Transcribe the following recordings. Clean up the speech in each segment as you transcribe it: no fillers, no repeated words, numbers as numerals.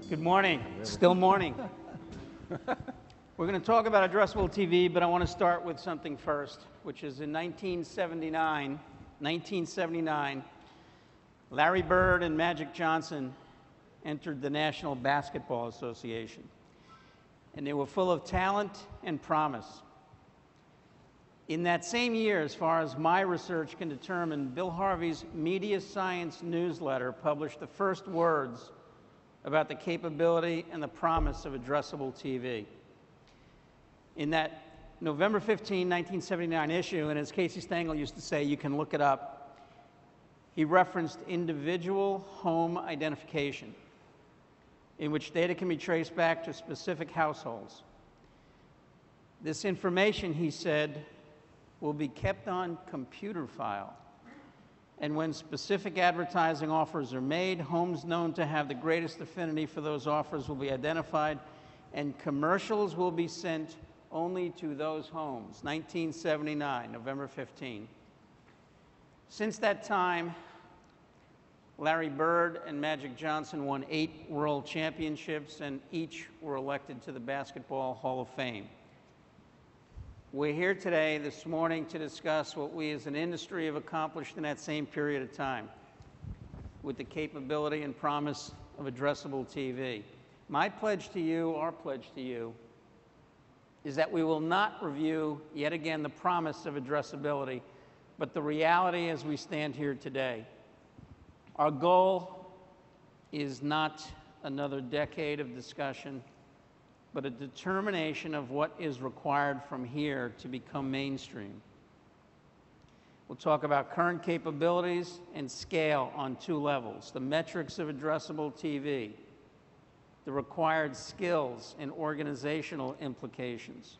Good morning. It's still morning. We're going to talk about addressable TV, but I want to start with something first, which is in 1979, Larry Bird and Magic Johnson entered the National Basketball Association, and they were full of talent and promise. In that same year, as far as my research can determine, Bill Harvey's Media Science newsletter published the first words about the capability and the promise of addressable TV. In that November 15, 1979 issue, and as Casey Stengel used to say, you can look it up, he referenced individual home identification, in which data can be traced back to specific households. This information, he said, will be kept on computer file. And when specific advertising offers are made, homes known to have the greatest affinity for those offers will be identified, and commercials will be sent only to those homes. 1979, November 15. Since that time, Larry Bird and Magic Johnson won 8 world championships, and each were elected to the Basketball Hall of Fame. We're here today, this morning, to discuss what we as an industry have accomplished in that same period of time with the capability and promise of addressable TV. My pledge to you, our pledge to you, is that we will not review, yet again, the promise of addressability, but the reality as we stand here today. Our goal is not another decade of discussion, but a determination of what is required from here to become mainstream. We'll talk about current capabilities and scale on 2 levels: the metrics of addressable TV, the required skills and organizational implications,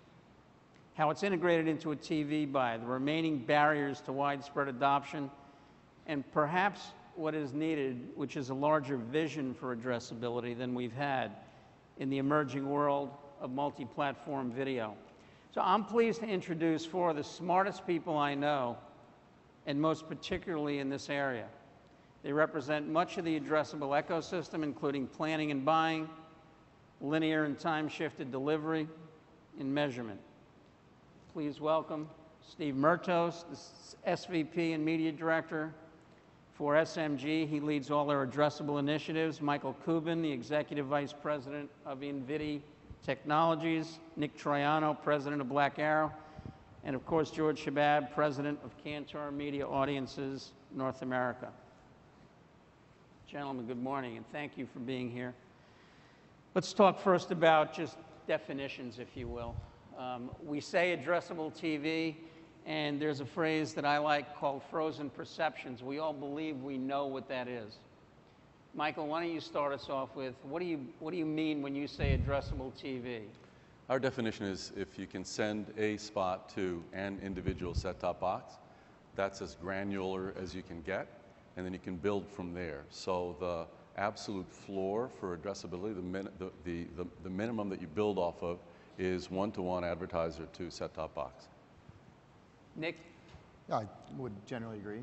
how it's integrated into a TV buy, the remaining barriers to widespread adoption, and perhaps what is needed, which is a larger vision for addressability than we've had in the emerging world of multi-platform video. So I'm pleased to introduce 4 of the smartest people I know, and most particularly in this area. They represent much of the addressable ecosystem, including planning and buying, linear and time-shifted delivery, and measurement. Please welcome Steve Murtos, the SVP and Media Director for SMG. He leads all their addressable initiatives. Michael Kubin, the Executive Vice President of Invidi Technologies. Nick Troiano, President of BlackArrow. And of course, George Shababb, President of Kantar Media Audiences, North America. Gentlemen, good morning, and thank you for being here. Let's talk first about just definitions, if you will. We say addressable TV, and there's a phrase that I like called frozen perceptions. We all believe we know what that is. Michael, why don't you start us off with, what do you mean when you say addressable TV? Our definition is if you can send a spot to an individual set-top box, that's as granular as you can get, and then you can build from there. So the absolute floor for addressability, the minimum that you build off of is one-to-one advertiser to set-top box. Nick? I would generally agree.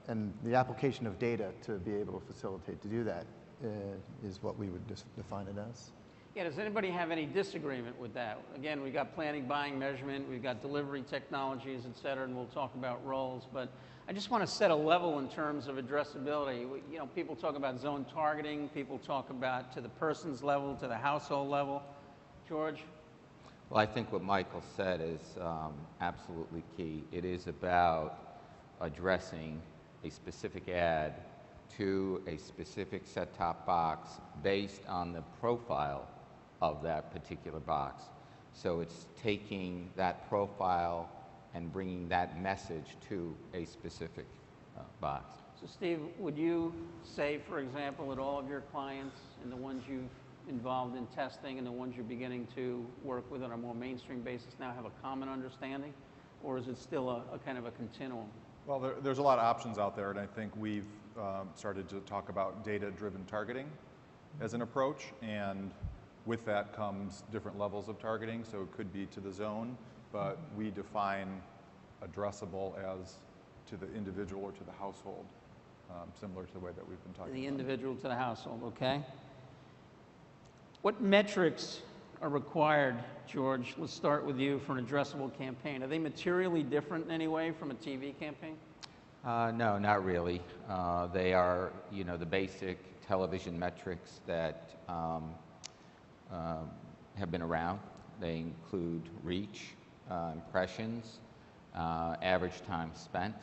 And the application of data to be able to facilitate to do that is what we would define it as. Yeah, does anybody have any disagreement with that? Again, we've got planning, buying, measurement, we've got delivery technologies, et cetera, and we'll talk about roles, but I just want to set a level in terms of addressability. You know, people talk about zone targeting, people talk about to the person's level, to the household level. George? Well, I think what Michael said is absolutely key. It is about addressing a specific ad to a specific set-top box based on the profile of that particular box. So it's taking that profile and bringing that message to a specific box. So Steve, would you say, for example, that all of your clients and the ones you've involved in testing and the ones you're beginning to work with on a more mainstream basis now have a common understanding, or is it still a kind of a continuum? Well, there's a lot of options out there, and I think we've started to talk about data-driven targeting as an approach, and with that comes different levels of targeting, so it could be to the zone, but we define addressable as to the individual or to the household, similar to the way that we've been talking about. The individual to the household, okay. What metrics are required, George? Let's start with you for an addressable campaign. Are they materially different in any way from a TV campaign? No, not really. They are, the basic television metrics that have been around. They include reach, impressions, average time spent.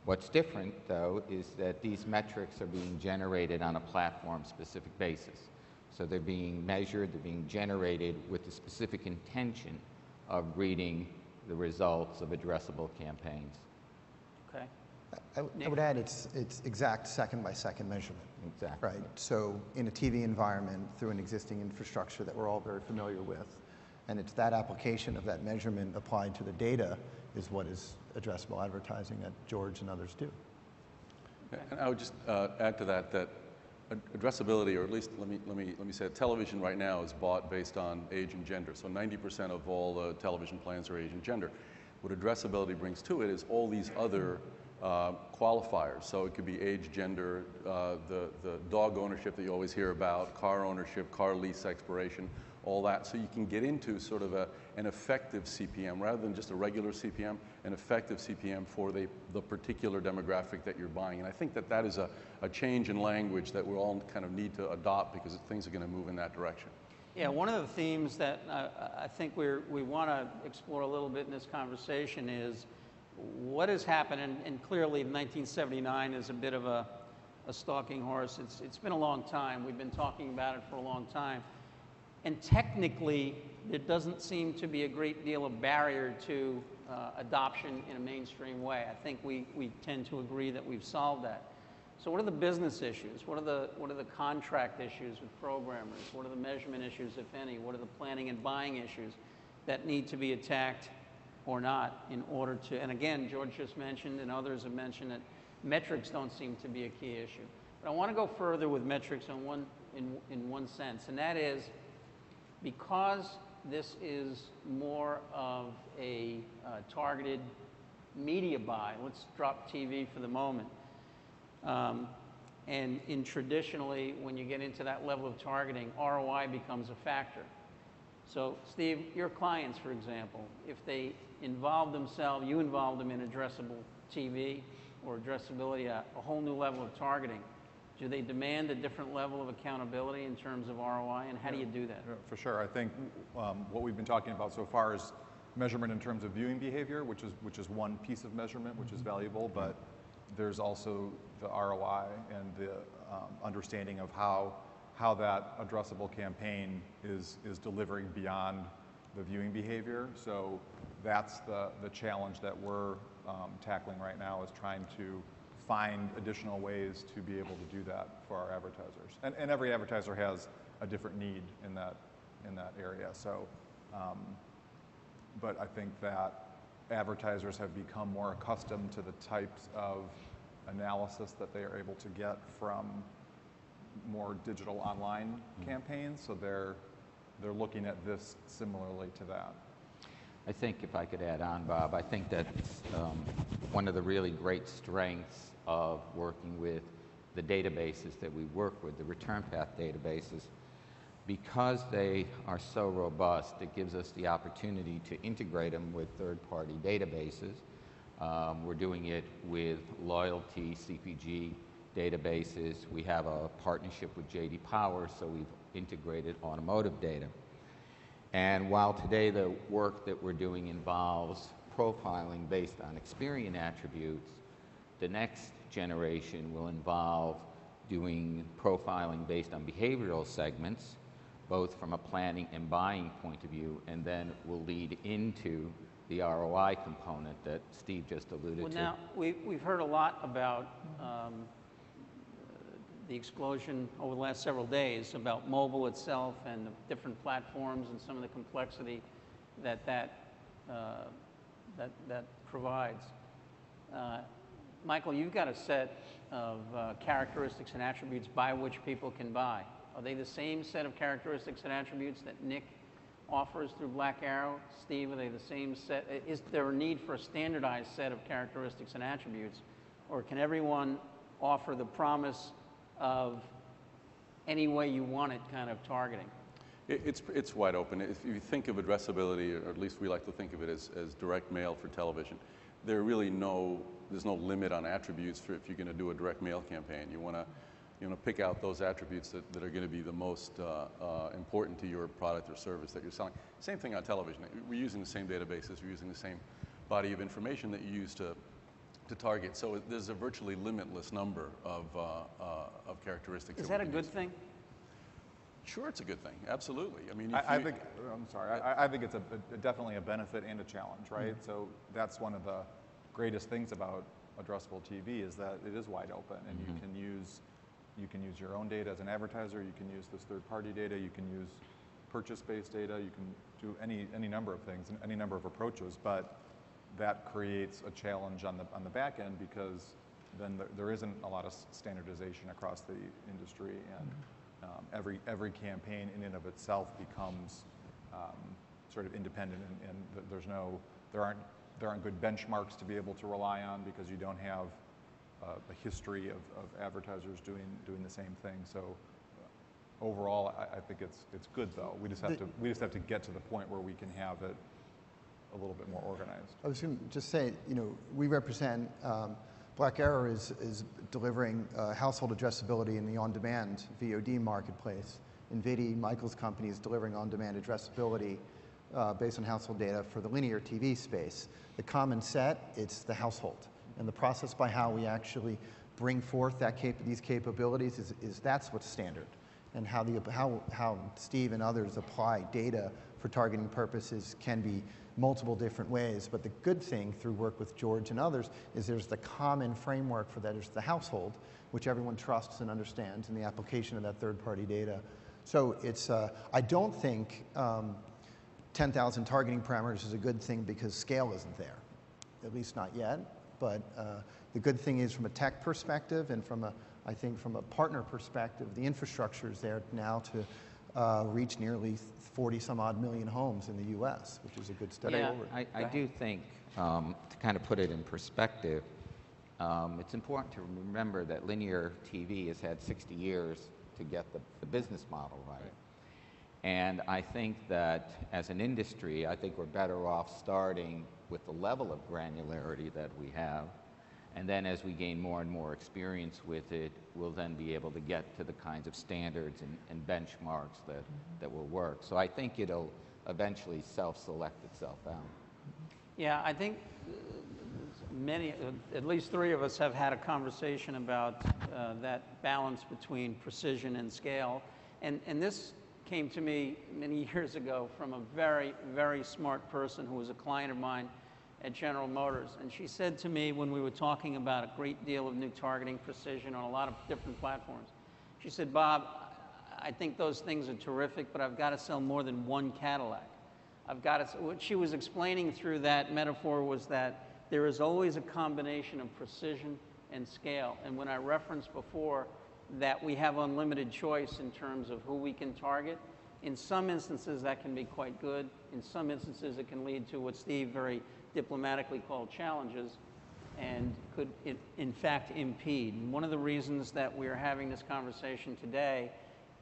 What's different, though, is that these metrics are being generated on a platform-specific basis. So they're being measured, they're being generated with the specific intention of reading the results of addressable campaigns. Okay. I would add it's exact second-by-second measurement. Exactly. Right. So in a TV environment, through an existing infrastructure that we're all very familiar with, and it's that application of that measurement applied to the data is what is addressable advertising that George and others do. And I would just add to that addressability, or at least let me say it, television right now is bought based on age and gender. So 90% of all the television plans are age and gender. What addressability brings to it is all these other qualifiers. So it could be age, gender, the dog ownership that you always hear about, car ownership, car lease expiration, all that. So you can get into sort of an effective CPM rather than just a regular CPM, an effective CPM for the particular demographic that you're buying. And I think that is a change in language that we all kind of need to adopt because things are going to move in that direction. Yeah, one of the themes that I think we want to explore a little bit in this conversation is what has happened, and clearly 1979 is a bit of a stalking horse. It's been a long time. We've been talking about it for a long time. And technically, there doesn't seem to be a great deal of barrier to adoption in a mainstream way. I think we tend to agree that we've solved that. So what are the business issues? What are the contract issues with programmers? What are the measurement issues, if any? What are the planning and buying issues that need to be attacked or not in order to, and again, George just mentioned and others have mentioned that metrics don't seem to be a key issue. But I want to go further with metrics in one sense, and that is because this is more of a targeted media buy. Let's drop TV for the moment. And traditionally, when you get into that level of targeting, ROI becomes a factor. So, Steve, your clients, for example, if they involve themselves, you involve them in addressable TV or addressability, a whole new level of targeting, do they demand a different level of accountability in terms of ROI, and how do you do that? For sure. I think what we've been talking about so far is measurement in terms of viewing behavior, which is one piece of measurement, which is valuable, but there's also the ROI and the understanding of how that addressable campaign is delivering beyond the viewing behavior. So that's the challenge that we're tackling right now, is trying to find additional ways to be able to do that for our advertisers. And every advertiser has a different need in that area. So, but I think that advertisers have become more accustomed to the types of analysis that they are able to get from more digital online campaigns. So they're looking at this similarly to that. I think if I could add on, Bob, I think that's one of the really great strengths of working with the databases that we work with, the return path databases. Because they are so robust, it gives us the opportunity to integrate them with third-party databases. We're doing it with loyalty, CPG databases. We have a partnership with J.D. Power, so we've integrated automotive data. And while today the work that we're doing involves profiling based on Experian attributes, the next generation will involve doing profiling based on behavioral segments, both from a planning and buying point of view, and then will lead into the ROI component that Steve just alluded to. Well, now, we've heard a lot about the explosion over the last several days about mobile itself and the different platforms and some of the complexity that provides. Michael, you've got a set of characteristics and attributes by which people can buy. Are they the same set of characteristics and attributes that Nick offers through BlackArrow? Steve, are they the same set? Is there a need for a standardized set of characteristics and attributes, or can everyone offer the promise of any way you want it kind of targeting? It's wide open. If you think of addressability, or at least we like to think of it as direct mail for television, there's no limit on attributes for if you're going to do a direct mail campaign. You want to pick out those attributes that are going to be the most important to your product or service that you're selling. Same thing on television. We're using the same databases. We're using the same body of information that you use to target. So there's a virtually limitless number of characteristics. Is that a good thing? Sure, it's a good thing. Absolutely. I mean, I think, I'm sorry, I think it's definitely a benefit and a challenge, right? So that's one of the greatest things about addressable TV is that it is wide open, and you can use your own data as an advertiser, you can use this third-party data, you can use purchase-based data, you can do any number of things and any number of approaches, but that creates a challenge on the back end because then there isn't a lot of standardization across the industry, and every campaign in and of itself becomes sort of independent, and there aren't good benchmarks to be able to rely on because you don't have a history of advertisers doing the same thing. So overall, I think it's good though. We just have to get to the point where we can have it a little bit more organized. I was going to just say, we represent BlackArrow is delivering household addressability in the on-demand VOD marketplace. Invidi, Michael's company, is delivering on-demand addressability based on household data for the linear TV space. The common set, it's the household. And the process by how we actually bring forth these capabilities is that's what's standard. And how Steve and others apply data for targeting purposes can be multiple different ways. But the good thing through work with George and others is there's the common framework for that is the household, which everyone trusts and understands in the application of that third-party data. So it's, I don't think 10,000 targeting parameters is a good thing because scale isn't there, at least not yet. But the good thing is from a tech perspective and I think from a partner perspective, the infrastructure is there now to reach nearly 40-some-odd million homes in the U.S., which is a good step forward. I do think, to kind of put it in perspective, it's important to remember that linear TV has had 60 years to get the business model right. And I think that as an industry, I think we're better off starting with the level of granularity that we have. And then as we gain more and more experience with it, we'll then be able to get to the kinds of standards and benchmarks that will work. So I think it'll eventually self-select itself out. Yeah, I think at least three of us have had a conversation about that balance between precision and scale. And this came to me many years ago from a very, very smart person who was a client of mine at General Motors. And she said to me when we were talking about a great deal of new targeting precision on a lot of different platforms, she said, Bob, I think those things are terrific, but I've got to sell more than one Cadillac. What she was explaining through that metaphor was that there is always a combination of precision and scale. And when I referenced before that we have unlimited choice in terms of who we can target, in some instances that can be quite good. In some instances it can lead to what Steve very diplomatically called challenges and could in fact impede. And one of the reasons that we're having this conversation today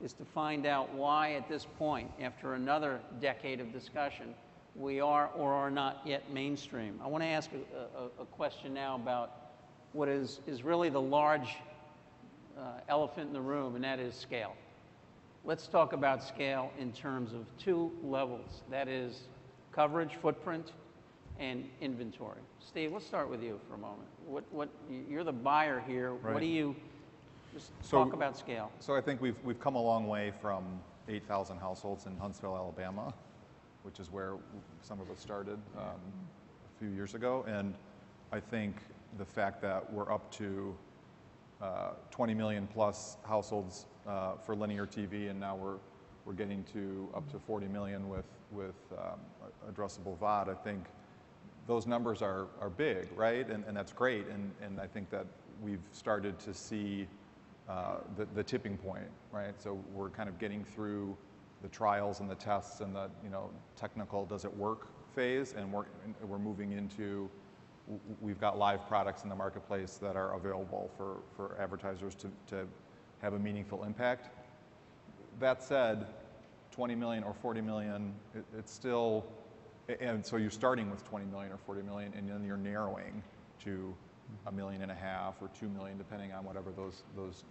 is to find out why at this point, after another decade of discussion, we are or are not yet mainstream. I want to ask a question now about what is really the large elephant in the room, and that is scale. Let's talk about scale in terms of two levels. That is coverage, footprint, and inventory. Steve, let's start with you for a moment. You're the buyer here. Right. What do you, just talk about scale. So I think we've come a long way from 8,000 households in Huntsville, Alabama, which is where some of us started a few years ago. And I think the fact that we're up to 20 million plus households for linear TV, and now we're getting to up to 40 million with addressable VOD. I think those numbers are big, right? And that's great. And I think that we've started to see the tipping point, right? So we're kind of getting through the trials and the tests and the technical does it work phase, and we're moving into we've got live products in the marketplace that are available for advertisers to have a meaningful impact. That said, 20 million or 40 million, it's still, and so you're starting with 20 million or 40 million, and then you're narrowing to $1.5 million or 2 million, depending on whatever those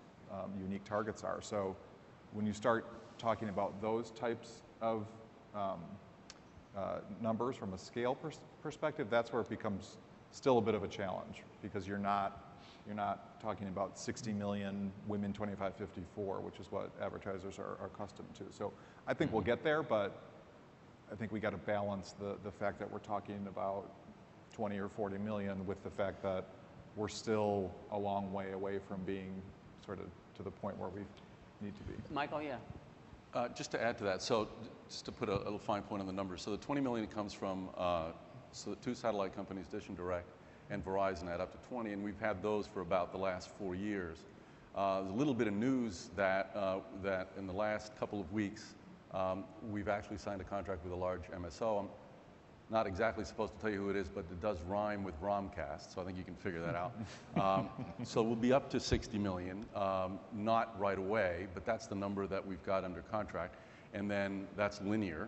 unique targets are. So when you start talking about those types of numbers from a scale perspective, that's where it becomes still a bit of a challenge, because you're not talking about 60 million women 25-54, which is what advertisers are accustomed to. So I think we'll get there, but I think we got to balance the fact that we're talking about 20 or 40 million with the fact that we're still a long way away from being sort of to the point where we need to be. Michael, yeah. Just to add to that, so just to put a little fine point on the numbers, so the 20 million comes from so the 2 satellite companies, Dish and Direct, and Verizon add up to 20, and we've had those for about the last 4 years. There's a little bit of news that that in the last couple of weeks, we've actually signed a contract with a large MSO. I'm not exactly supposed to tell you who it is, but it does rhyme with Romcast, so I think you can figure that out. So we'll be up to 60 million, not right away, but that's the number that we've got under contract. And then that's linear.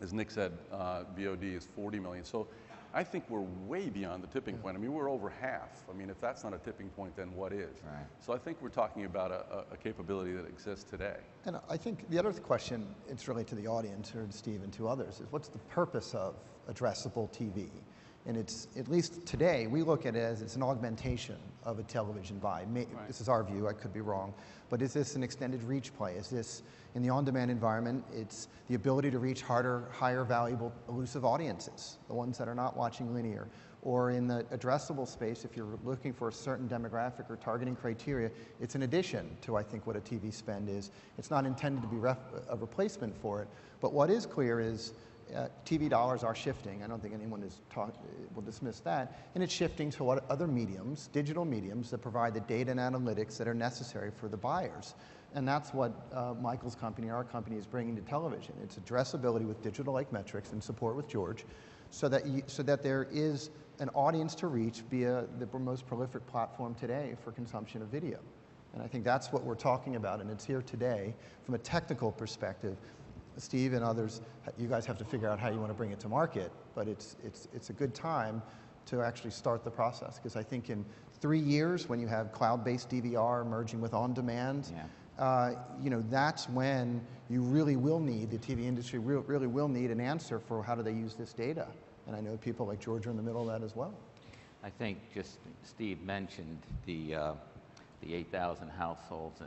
As Nick said, VOD is 40 million. So I think we're way beyond the tipping point. I mean, we're over half. I mean, if that's not a tipping point, then what is? Right. So I think we're talking about a capability that exists today. And I think the other question, it's really to the audience, or to Steve and to others, is what's the purpose of addressable TV? And it's, at least today, we look at it as it's an augmentation of a television buy. This is our view, I could be wrong, but is this an extended reach play? Is this, in the on-demand environment, it's the ability to reach higher valuable, elusive audiences, the ones that are not watching linear. Or in the addressable space, if you're looking for a certain demographic or targeting criteria, it's an addition to, I think, what a TV spend is. It's not intended to be a replacement for it, but what is clear is TV dollars are shifting. I don't think anyone will dismiss that. And it's shifting to what other mediums, digital mediums, that provide the data and analytics that are necessary for the buyers. And that's what Michael's company, our company, is bringing to television. It's addressability with digital-like metrics and support with George, so that there is an audience to reach via the most prolific platform today for consumption of video. And I think that's what we're talking about, and it's here today. From a technical perspective, Steve and others, you guys have to figure out how you want to bring it to market, but it's a good time to actually start the process, because I think in 3 years, when you have cloud-based DVR merging with on-demand, you know, that's when you really will need, the TV industry really will need an answer for how do they use this data. And I know people like George are in the middle of that as well. I think just Steve mentioned the 8,000 households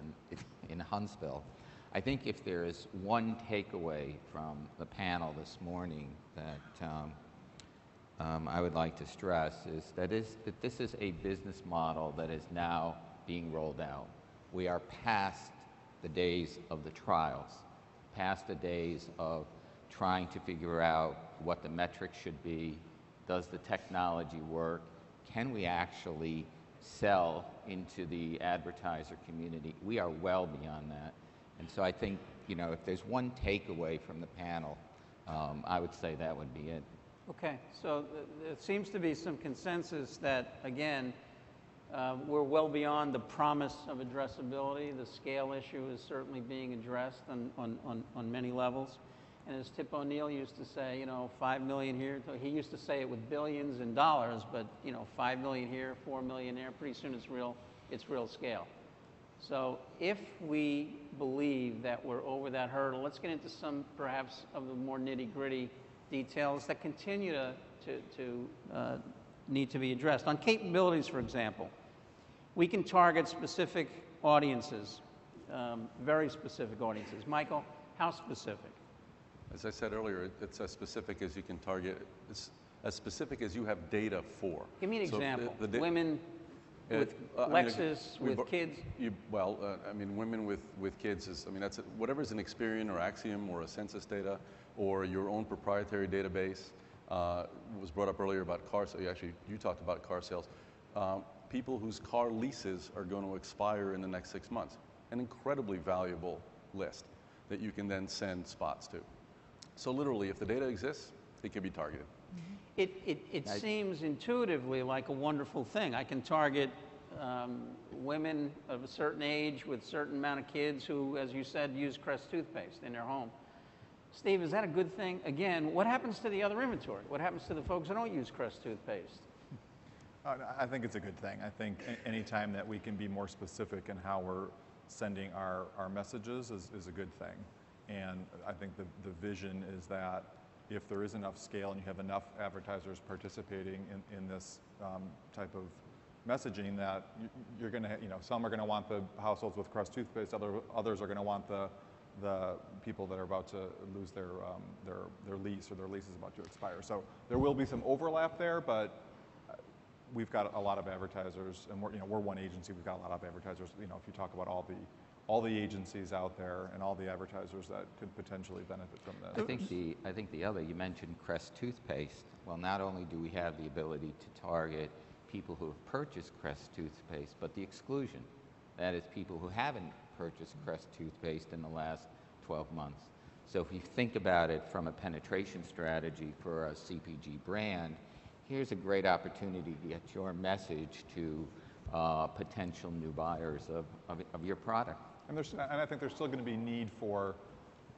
in Huntsville. I think if there is one takeaway from the panel this morning that I would like to stress is that this is a business model that is now being rolled out. We are past the days of the trials, past the days of trying to figure out what the metrics should be. Does the technology work? Can we actually sell into the advertiser community? We are well beyond that. And so I think, you know, if there's one takeaway from the panel, I would say that would be it. Okay, so there seems to be some consensus that, again, we're well beyond the promise of addressability. The scale issue is certainly being addressed on many levels. And as Tip O'Neill used to say, you know, 5 million here. He used to say it with billions in dollars, but, you know, 5 million here, 4 million there. Pretty soon it's real scale. So if we believe that we're over that hurdle, let's get into some perhaps of the more nitty-gritty details that continue to need to be addressed. On capabilities, for example, we can target specific audiences, very specific audiences. Michael, how specific? As I said earlier, it's as specific as you can target. It's as specific as you have data for. Give me an example. The women with Lexus, with kids? I mean, women with kids is, I mean, that's whatever is an Experian or Axiom or a census data or your own proprietary database. Was brought up earlier about car sales. Actually, you talked about car sales. People whose car leases are going to expire in the next 6 months. An incredibly valuable list that you can then send spots to. So literally, if the data exists, it can be targeted. It seems intuitively like a wonderful thing. I can target women of a certain age with a certain amount of kids who, as you said, use Crest toothpaste in their home. Steve, is that a good thing? Again, what happens to the other inventory? What happens to the folks who don't use Crest toothpaste? I think it's a good thing. I think anytime that we can be more specific in how we're sending our messages is a good thing. And I think the vision is that if there is enough scale and you have enough advertisers participating in this type of messaging, that you're going to, some are going to want the households with Crest toothpaste, others are going to want the people that are about to lose their lease, or their lease is about to expire. So there will be some overlap there, but we've got a lot of advertisers, and we're one agency. We've got a lot of advertisers. If you talk about all the agencies out there and all the advertisers that could potentially benefit from this. I think the other, you mentioned Crest toothpaste. Well, not only do we have the ability to target people who have purchased Crest toothpaste, but the exclusion. That is, people who haven't purchased Crest toothpaste in the last 12 months. So if you think about it from a penetration strategy for a CPG brand, here's a great opportunity to get your message to potential new buyers of your product. And I think there's still going to be need for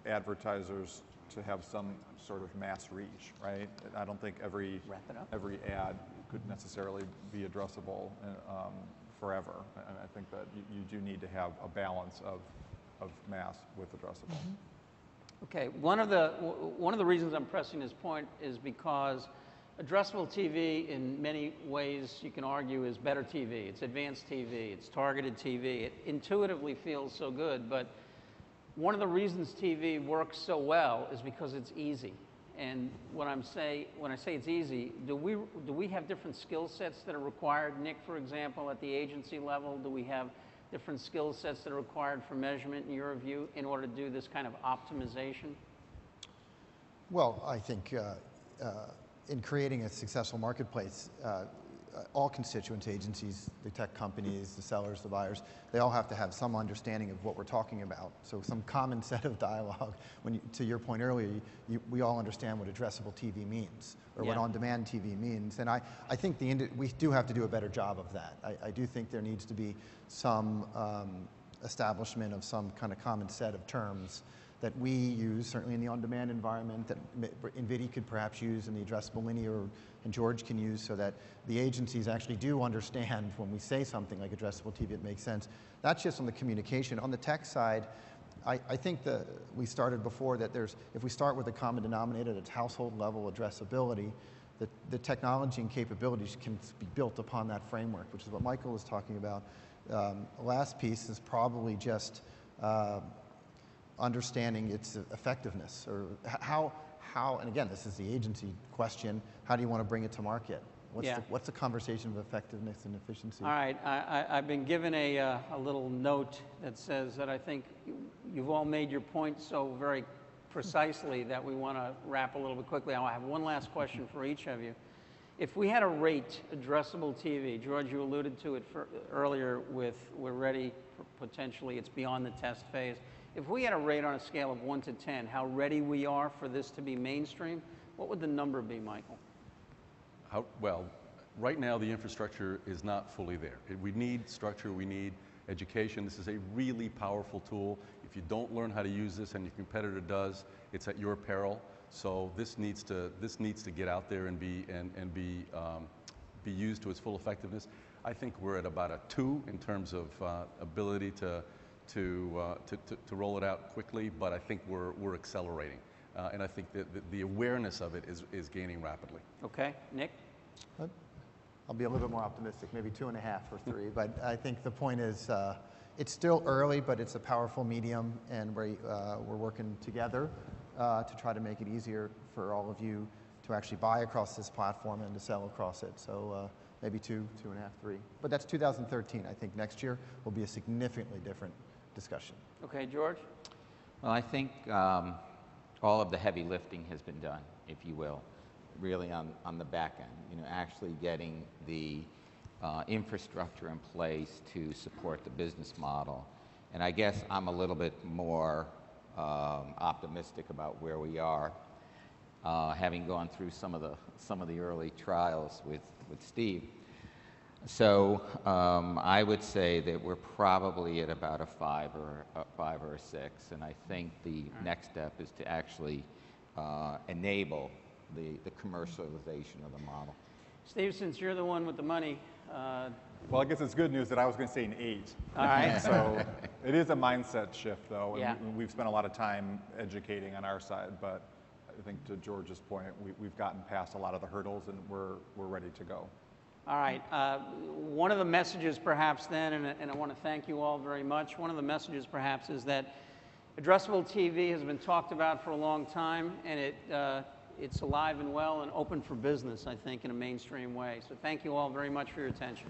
advertisers to have some sort of mass reach, right? I don't think every ad could necessarily be addressable forever. And I think that you do need to have a balance of mass with addressable. Okay, one of the reasons I'm pressing this point is because addressable TV, in many ways, you can argue, is better TV. It's advanced TV. It's targeted TV. It intuitively feels so good, but one of the reasons TV works so well is because it's easy. And when I say it's easy, do we have different skill sets that are required? Nick, for example, at the agency level, do we have different skill sets that are required for measurement, in your view, in order to do this kind of optimization? Well, I think in creating a successful marketplace, all constituent agencies, the tech companies, the sellers, the buyers, they all have to have some understanding of what we're talking about. So some common set of dialogue. To your point earlier, we all understand what addressable TV means, or what on-demand TV means. And I think we do have to do a better job of that. I do think there needs to be some establishment of some kind of common set of terms that we use, certainly in the on-demand environment, that Invidi could perhaps use in the addressable linear, and George can use, so that the agencies actually do understand when we say something like addressable TV, it makes sense. That's just on the communication. On the tech side, I think we started before that if we start with a common denominator that's household level addressability, the technology and capabilities can be built upon that framework, which is what Michael was talking about. The last piece is probably just understanding its effectiveness, or how, and again, this is the agency question, how do you want to bring it to market? What's the conversation of effectiveness and efficiency? All right, I've been given a little note that says that I think you've all made your point so very precisely that we want to wrap a little bit quickly. I have one last question for each of you. If we had to rate addressable TV, George, you alluded to it earlier with we're ready for potentially, it's beyond the test phase. If we had a rate on a scale of 1 to 10, how ready we are for this to be mainstream, what would the number be, Michael? Well, right now the infrastructure is not fully there. We need structure, we need education. This is a really powerful tool. If you don't learn how to use this and your competitor does, it's at your peril. So this needs to get out there and be used to its full effectiveness. I think we're at about a 2 in terms of ability to roll it out quickly, but I think we're accelerating. And I think that the awareness of it is gaining rapidly. Okay, Nick? I'll be a little bit more optimistic, maybe 2.5 or 3, but I think the point is it's still early, but it's a powerful medium, and we're working together to try to make it easier for all of you to actually buy across this platform and to sell across it. So maybe 2, 2.5, 3. But that's 2013. I think next year will be a significantly different discussion. Okay, George? Well, I think all of the heavy lifting has been done, if you will, really on the back end. Actually getting the infrastructure in place to support the business model. And I guess I'm a little bit more optimistic about where we are, having gone through some of the early trials with Steve. So I would say that we're probably at about a 5 or a 6, and I think the next step is to actually enable the commercialization of the model. Steve, since you're the one with the money, Well, I guess it's good news that I was going to say an 8. all right. So it is a mindset shift, though, and Yeah. we've spent a lot of time educating on our side, but I think to George's point, we've gotten past a lot of the hurdles, and we're ready to go. All right. One of the messages perhaps then, and I want to thank you all very much, one of the messages perhaps is that addressable TV has been talked about for a long time, and it's alive and well and open for business, I think, in a mainstream way. So thank you all very much for your attention.